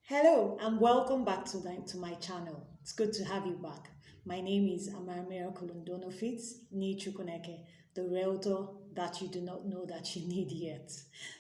Hello and welcome back to my channel. It's good to have you back. My name is Amaramira Kolondono Fitz Nichukuneke, the realtor that you do not know that you need yet.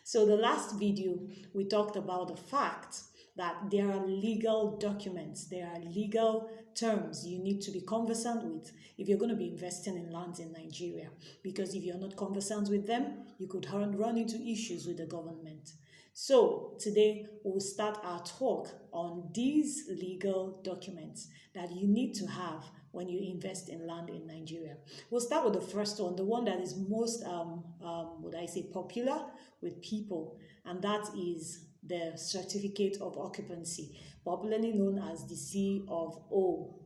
So the last video we talked about the fact that there are legal documents, there are legal terms you need to be conversant with if you're going to be investing in lands in Nigeria. Because if you're not conversant with them, you could run into issues with the government. So today we'll start our talk on these legal documents that you need to have when you invest in land in Nigeria. We'll start with the first one, the one that is most, would I say, popular with people, and that is the Certificate of Occupancy, popularly known as the C of O.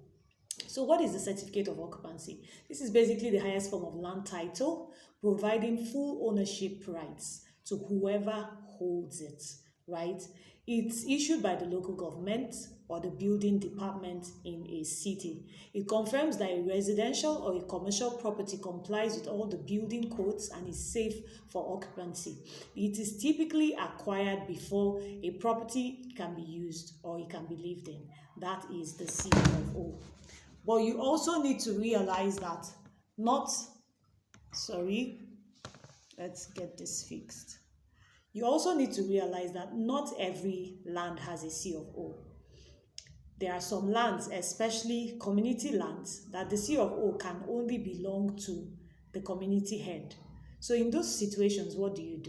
So what is the Certificate of Occupancy? This is basically the highest form of land title, providing full ownership rights to whoever holds it, right? It's issued by the local government or the building department in a city. It confirms that a residential or a commercial property complies with all the building codes and is safe for occupancy. It is typically acquired before a property can be used or it can be lived in. That is the C of O. But you also need to realize that let's get this fixed. You also need to realize that not every land has a C of O. There are some lands, especially community lands, that the C of O can only belong to the community head. So in those situations, what do?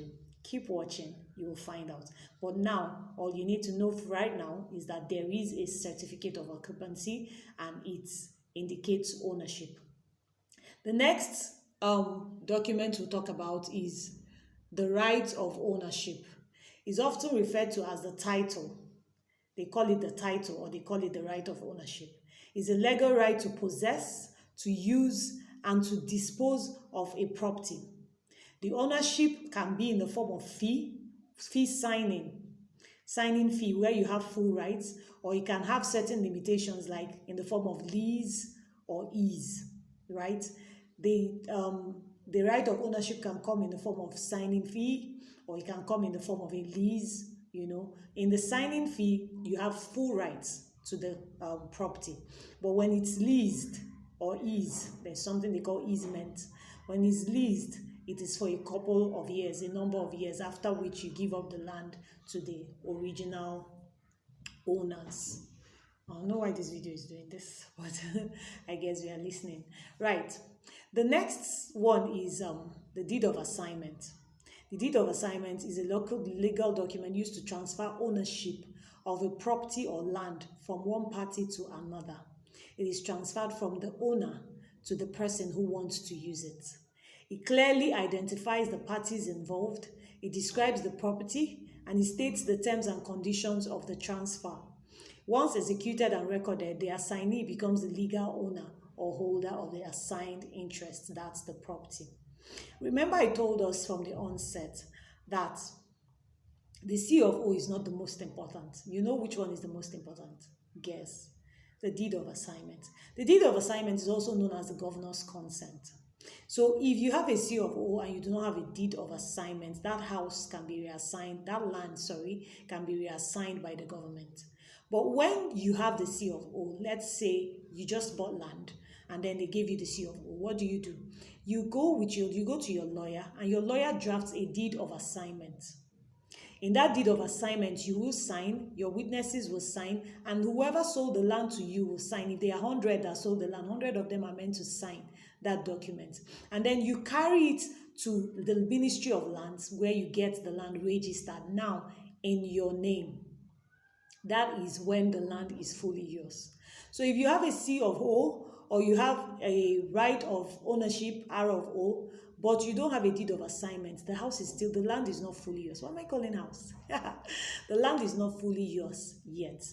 Keep watching, you will find out. But now, all you need to know right now is that there is a certificate of occupancy and it indicates ownership. The next document we'll talk about is the right of ownership. Is often referred to as the title. They call it the title or they call it the right of ownership. It's a legal right to possess, to use, and to dispose of a property. The ownership can be in the form of fee signing fee where you have full rights, or you can have certain limitations like in the form of lease or ease, right? The right of ownership can come in the form of signing fee, or it can come in the form of a lease. In the signing fee, you have full rights to the property. But when it's leased or ease, there's something they call easement. When it's leased, it is for a couple of years, a number of years, after which you give up the land to the original owners. I don't know why this video is doing this, but I guess we are listening. Right. The next one is the deed of assignment. The deed of assignment is a local legal document used to transfer ownership of a property or land from one party to another. It is transferred from the owner to the person who wants to use it. It clearly identifies the parties involved, it describes the property, and it states the terms and conditions of the transfer. Once executed and recorded, the assignee becomes the legal owner or holder of the assigned interest. That's the property. Remember, I told us from the onset that the C of O is not the most important. You know which one is the most important? Guess. The deed of assignment. The deed of assignment is also known as the governor's consent. So if you have a C of O and you do not have a deed of assignment, that house can be reassigned, that land, can be reassigned by the government. But when you have the C of O, let's say you just bought land and then they gave you the C of O, what do? You go to your lawyer and your lawyer drafts a deed of assignment. In that deed of assignment, you will sign, your witnesses will sign, and whoever sold the land to you will sign. If there are 100 that sold the land, 100 of them are meant to sign that document. And then you carry it to the Ministry of Lands where you get the land registered now in your name. That is when the land is fully yours. So if you have a C of O or you have a right of ownership, R of O, but you don't have a deed of assignment, the land is not fully yours. What am I calling house? The land is not fully yours yet.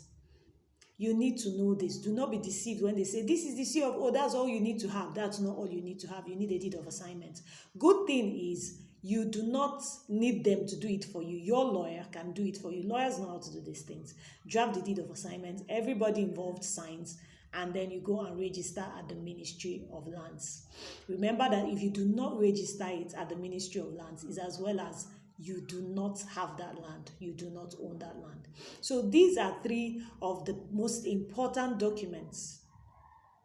You need to know this. Do not be deceived when they say, this is the C of O, that's all you need to have. That's not all you need to have. You need a deed of assignment. Good thing is, you do not need them to do it for you. Your lawyer can do it for you. Lawyers know how to do these things. Draft the deed of assignment. Everybody involved signs. And then you go and register at the Ministry of Lands. Remember that if you do not register it at the Ministry of Lands, it's as well as you do not have that land. You do not own that land. So these are three of the most important documents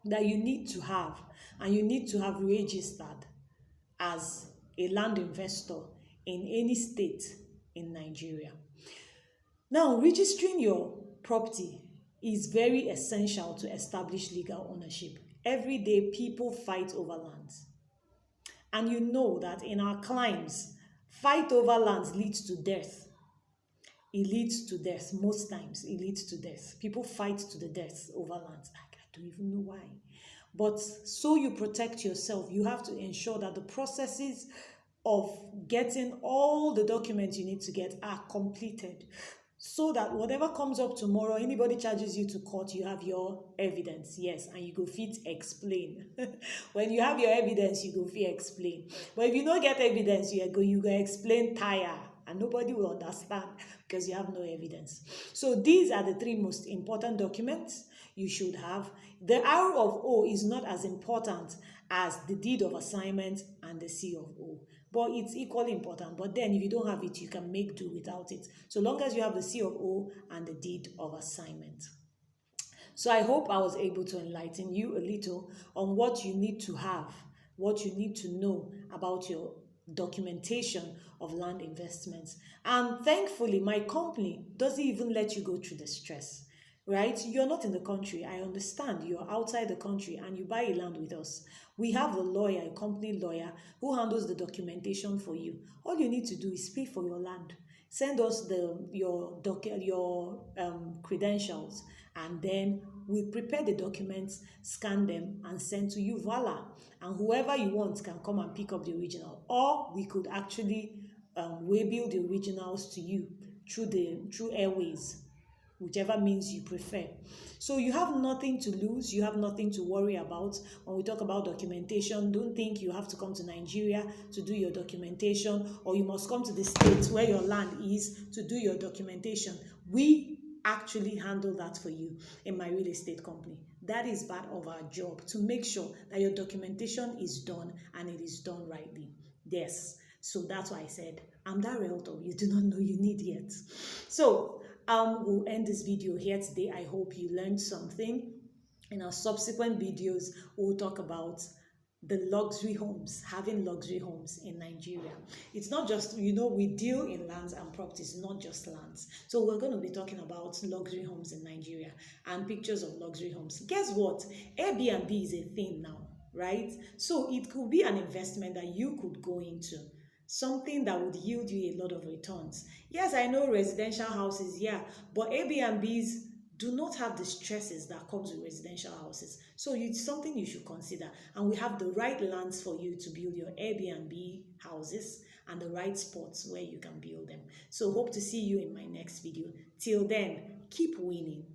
that you need to have, and you need to have registered as a land investor in any state in Nigeria. Now, registering your property is very essential to establish legal ownership. Every day, people fight over lands. And you know that in our climes, fight over lands leads to death. It leads to death. Most times, it leads to death. People fight to the death over lands. I don't even know why. But so you protect yourself, you have to ensure that the processes of getting all the documents you need to get are completed, so that whatever comes up tomorrow, anybody charges you to court, you have your evidence. Yes, and you go fit explain. When you have your evidence, you go fit explain. But if you don't get evidence, you go explain tire, and nobody will understand because you have no evidence. So these are the three most important documents you should have. The R of O is not as important as the deed of assignment and the C of O, but it's equally important. But then if you don't have it, you can make do without it, so long as you have the C of O and the deed of assignment. So I hope I was able to enlighten you a little on what you need to have, what you need to know about your documentation of land investments. And thankfully, my company doesn't even let you go through the stress, right? You're not in the country. I understand you're outside the country and you buy a land with us. We have a lawyer, a company lawyer, who handles the documentation for you. All you need to do is pay for your land. Send us your credentials, and then we prepare the documents, scan them, and send to you. Voila! And whoever you want can come and pick up the original, or we could actually waybill the originals to you through airways, whichever means you prefer. So you have nothing to lose, you have nothing to worry about. When we talk about documentation, don't think you have to come to Nigeria to do your documentation, or you must come to the states where your land is to do your documentation. We actually handle that for you in my real estate company. That is part of our job, to make sure that your documentation is done and it is done rightly. Yes. So that's why I said, I'm that realtor you do not know you need yet. So we'll end this video here today. I hope you learned something. In our subsequent videos, we'll talk about the luxury homes, having luxury homes in Nigeria. It's not just, we deal in lands and properties, not just lands. So we're going to be talking about luxury homes in Nigeria and pictures of luxury homes. Guess what? Airbnb is a thing now, right? So it could be an investment that you could go into, something that would yield you a lot of returns. Yes, I know residential houses, yeah, but Airbnbs do not have the stresses that comes with residential houses. So it's something you should consider. And we have the right lands for you to build your Airbnb houses and the right spots where you can build them. So hope to see you in my next video. Till then, keep winning.